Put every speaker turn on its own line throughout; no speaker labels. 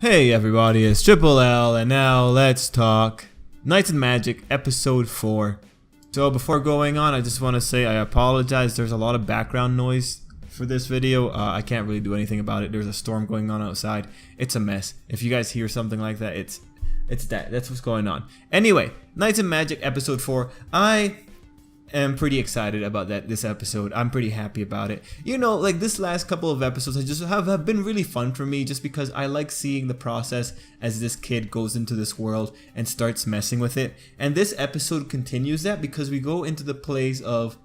Hey everybody, it's Tripl-L, and now let's talk Knights and Magic Episode 4. So before going on, I just want to say I apologize. There's a lot of background noise for this video. I can't really do anything about it. There's a storm going on outside. It's a mess. If you guys hear something like that, that's what's going on. Anyway, Knights and Magic Episode 4. I am pretty excited about this episode. I'm pretty happy about it. You know, like this last couple of episodes have been really fun for me, just because I like seeing the process as this kid goes into this world and starts messing with it. And this episode continues that, because we go into the place of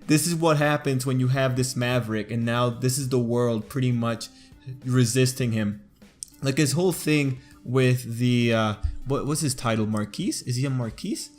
this is what happens when you have this maverick, and now this is the world pretty much resisting him. Like his whole thing with the what was his title? Marquise? Is he a Marquise?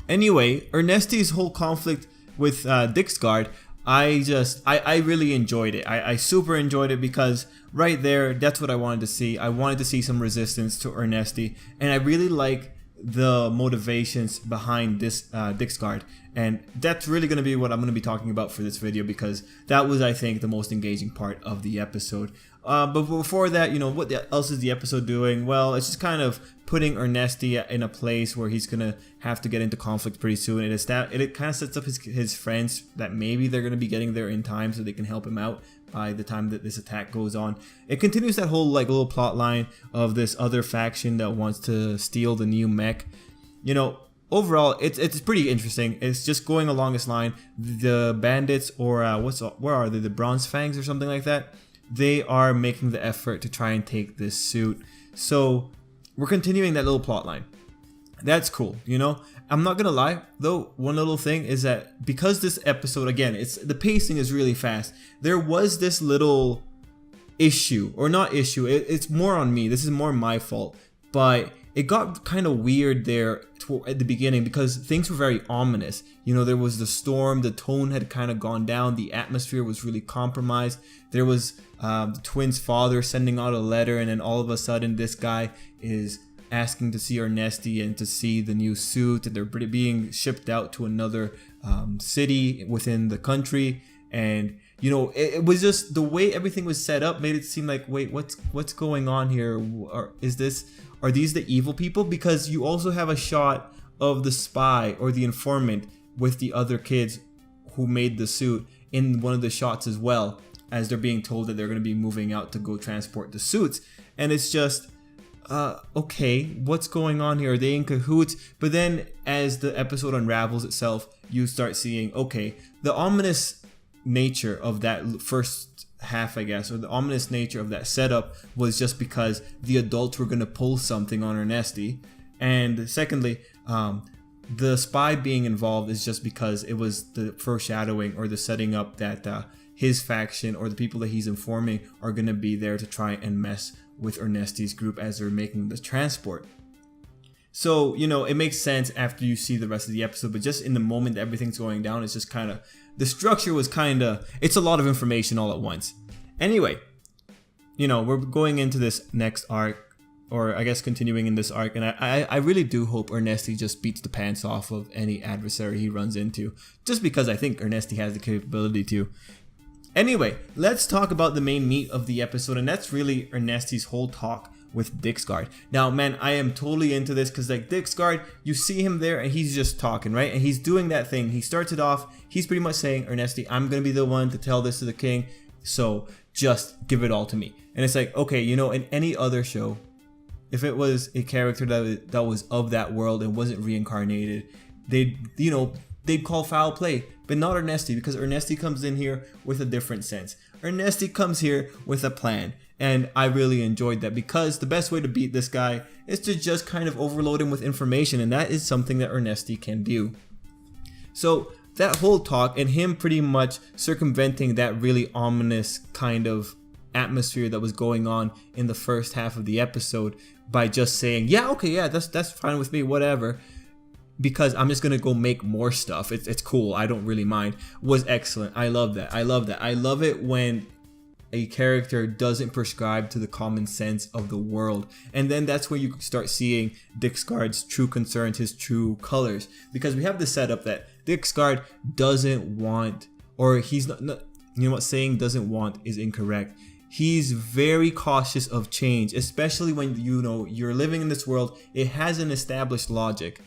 Anyway, Ernesti's whole conflict with Dixguard, I really enjoyed it. I super enjoyed it, because right there, that's what I wanted to see. I wanted to see some resistance to Ernesti, and I really like the motivations behind this Dixguard, and that's really going to be what I'm going to be talking about for this video, because that was, I think, the most engaging part of the episode. But before that, you know, what else is the episode doing? Well, it's just kind of putting Ernesti in a place where he's gonna have to get into conflict pretty soon. It kind of sets up his friends that maybe they're gonna be getting there in time, so they can help him out by the time that this attack goes on. It continues that whole like little plot line of this other faction that wants to steal the new mech. You know, overall, it's pretty interesting. It's just going along this line. The bandits, or where are they? The Bronze Fangs or something like that. They are making the effort to try and take this suit. So we're continuing that little plot line. That's cool, you know. I'm not gonna lie though, one little thing is that because this episode, again, the pacing is really fast, there was this little issue, or not issue, it's more on me, this is more my fault, but it got kind of weird there at the beginning, because things were very ominous. You know, there was the storm, the tone had kind of gone down, the atmosphere was really compromised. There was the twins' father sending out a letter, and then all of a sudden this guy is asking to see Ernesti and to see the new suit, and they're being shipped out to another city within the country. And you know, it was just the way everything was set up made it seem like, wait, what's going on here? Are these the evil people? Because you also have a shot of the spy or the informant with the other kids who made the suit in one of the shots as well, as they're being told that they're going to be moving out to go transport the suits. And it's just, okay, what's going on here? Are they in cahoots? But then as the episode unravels itself, you start seeing, okay, the ominous nature of that first half, I guess, or the ominous nature of that setup was just because the adults were going to pull something on Ernesti. And secondly, the spy being involved is just because it was the foreshadowing or the setting up that his faction or the people that he's informing are going to be there to try and mess with Ernesti's group as they're making the transport. So, you know, it makes sense after you see the rest of the episode, but just in the moment that everything's going down, it's just kind of, the structure was kind of, it's a lot of information all at once. Anyway, you know, we're going into this next arc, or I guess continuing in this arc, and I really do hope Ernesti just beats the pants off of any adversary he runs into, just because I think Ernesti has the capability to. Anyway, let's talk about the main meat of the episode, and that's really Ernesti's whole talk with Dixguard. Now, man, I am totally into this, because like Dixguard, you see him there and he's just talking, right? And he's doing that thing. He starts it off, he's pretty much saying, Ernesti, I'm going to be the one to tell this to the king, so just give it all to me. And it's like, okay, you know, in any other show, if it was a character that was of that world and wasn't reincarnated, they'd call foul play, but not Ernesti, because Ernesti comes in here with a different sense. Ernesti comes here with a plan, and I really enjoyed that, because the best way to beat this guy is to just kind of overload him with information, and that is something that Ernesti can do. So that whole talk and him pretty much circumventing that really ominous kind of atmosphere that was going on in the first half of the episode by just saying, yeah, okay, yeah, that's fine with me, whatever, because I'm just gonna go make more stuff. It's cool, I don't really mind, was excellent. I love that. I love it when a character doesn't prescribe to the common sense of the world, and then that's when you start seeing Dixguard's true concerns, his true colors, because we have the setup that Dixguard doesn't want, or he's not, you know what, saying doesn't want is incorrect. He's very cautious of change, especially when you're living in this world. It has an established logic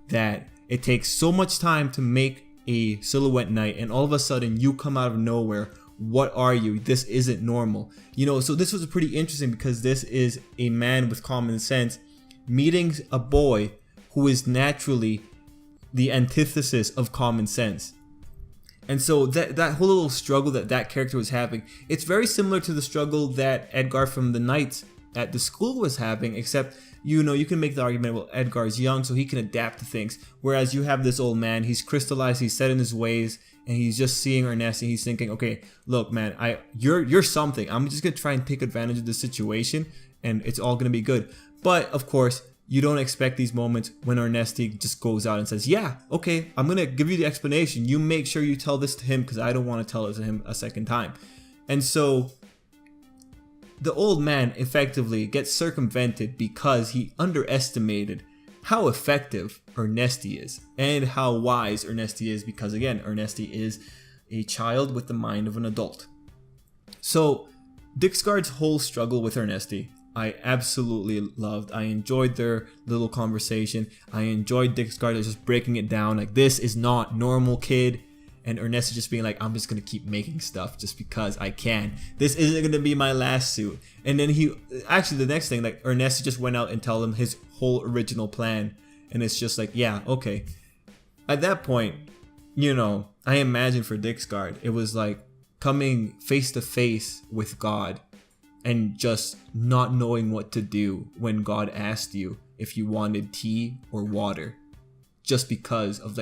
that it takes so much time to make a silhouette knight, and all of a sudden you come out of nowhere. What are you? This isn't normal. So this was pretty interesting because this is a man with common sense meeting a boy who is naturally the antithesis of common sense. And so that whole little struggle that character was having, it's very similar to the struggle that Edgar from the Knights at the school was having, except you can make the argument, well, Edgar's young, so he can adapt to things, whereas you have this old man, he's crystallized, he's set in his ways, and he's just seeing Ernest, and he's thinking, okay, look, man, you're something. I'm just gonna try and take advantage of the situation, and it's all gonna be good. But of course, you don't expect these moments when Ernesti just goes out and says, yeah, okay, I'm gonna give you the explanation. You make sure you tell this to him because I don't want to tell it to him a second time. And so the old man effectively gets circumvented because he underestimated how effective Ernesti is and how wise Ernesti is, because again, Ernesti is a child with the mind of an adult. So Dixgard's whole struggle with Ernesti, I absolutely loved. I enjoyed their little conversation. I enjoyed Dixgard just breaking it down like, this is not normal, kid. And Ernest just being like, I'm just going to keep making stuff just because I can. This isn't going to be my last suit. And then the next thing, like Ernest just went out and told him his whole original plan. And it's just like, yeah, okay. At that point, I imagine for Dixgard, it was like coming face to face with God and just not knowing what to do when God asked you if you wanted tea or water. Just because of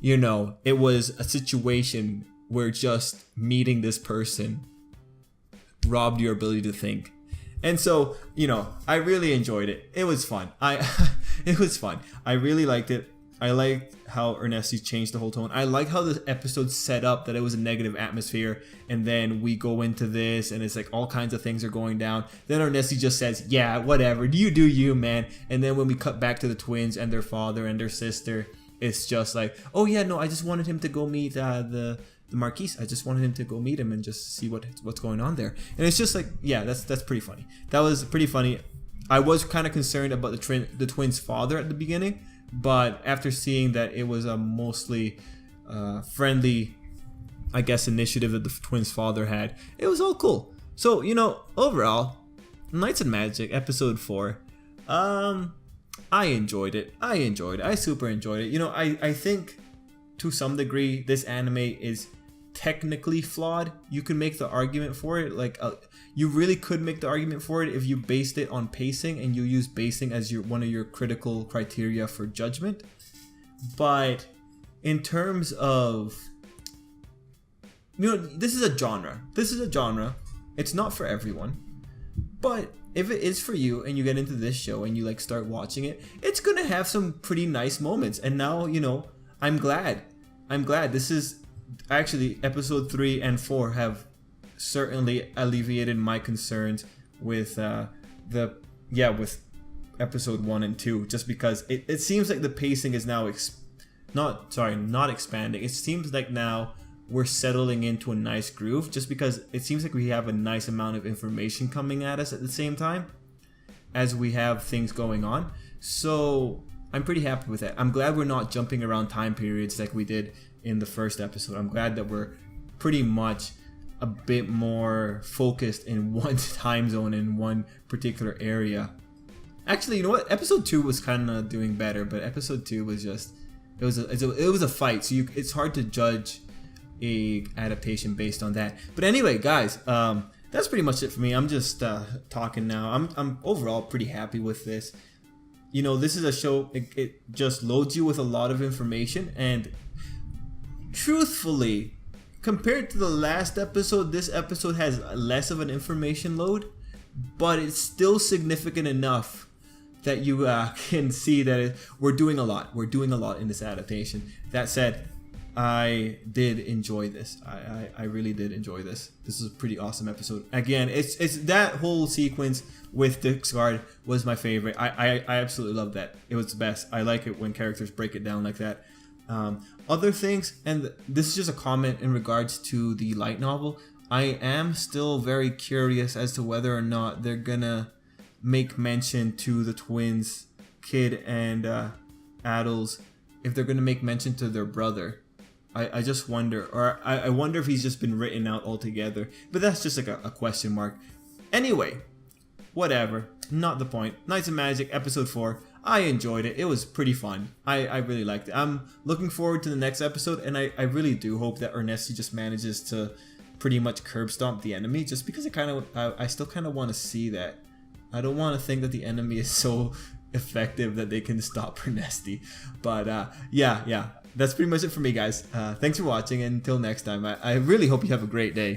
it was a situation where just meeting this person robbed your ability to think. And so, I really enjoyed it. It was fun. It was fun. I really liked it. I liked how Ernesti changed the whole tone. I like how the episode set up that it was a negative atmosphere, and then we go into this and it's like all kinds of things are going down. Then Ernesti just says, yeah, whatever, you do you, man. And then when we cut back to the twins and their father and their sister, it's just like, oh yeah, no, I just wanted him to go meet the Marquise. I just wanted him to go meet him and just see what's going on there. And it's just like, yeah, that's pretty funny. That was pretty funny. I was kind of concerned about the twins' father at the beginning, but after seeing that it was a mostly friendly, I guess, initiative that the twins' father had, it was all cool. So, overall, Knights and Magic episode 4, I enjoyed it. I super enjoyed it. I think to some degree this anime is technically flawed. You could make the argument for it. You really could make the argument for it if you based it on pacing and you use pacing as one of your critical criteria for judgment. But in terms of, this is a genre. It's not for everyone. But if it is for you and you get into this show and you start watching it, it's going to have some pretty nice moments. And now, I'm glad. This is actually episode 3 and 4 have certainly alleviated my concerns with with episode 1 and 2, just because it seems like the pacing is now not expanding. It seems like now we're settling into a nice groove, just because it seems like we have a nice amount of information coming at us at the same time as we have things going on. So I'm pretty happy with that. I'm glad we're not jumping around time periods like we did in the first episode. I'm glad that we're pretty much a bit more focused in one time zone in one particular area. Actually, you know what? Episode 2 was kind of doing better, but episode 2 was just it was a fight. So it's hard to judge a adaptation based on that. But anyway, guys, that's pretty much it for me. I'm just talking now. I'm overall pretty happy with this. This is a show, it just loads you with a lot of information, and truthfully, compared to the last episode, this episode has less of an information load, but it's still significant enough that you can see that we're doing a lot. We're doing a lot in this adaptation. That said, I did enjoy this. I really did enjoy this. This is a pretty awesome episode. Again, it's that whole sequence with Dixgard was my favorite. I absolutely love that. It was the best. I like it when characters break it down like that. Other things, and this is just a comment in regards to the light novel. I am still very curious as to whether or not they're gonna make mention to the twins, Kid and Addles, if they're gonna make mention to their brother. I just wonder, or I wonder if he's just been written out altogether. But that's just like a question mark. Anyway, whatever, not the point. Knights of Magic episode 4. I enjoyed it. It was pretty fun. I really liked it. I'm looking forward to the next episode, and I really do hope that Ernesti just manages to pretty much curb stomp the enemy, just because I still kind of want to see that. I don't want to think that the enemy is so effective that they can stop Ernesti. But yeah, that's pretty much it for me, guys. Thanks for watching, and until next time, I really hope you have a great day.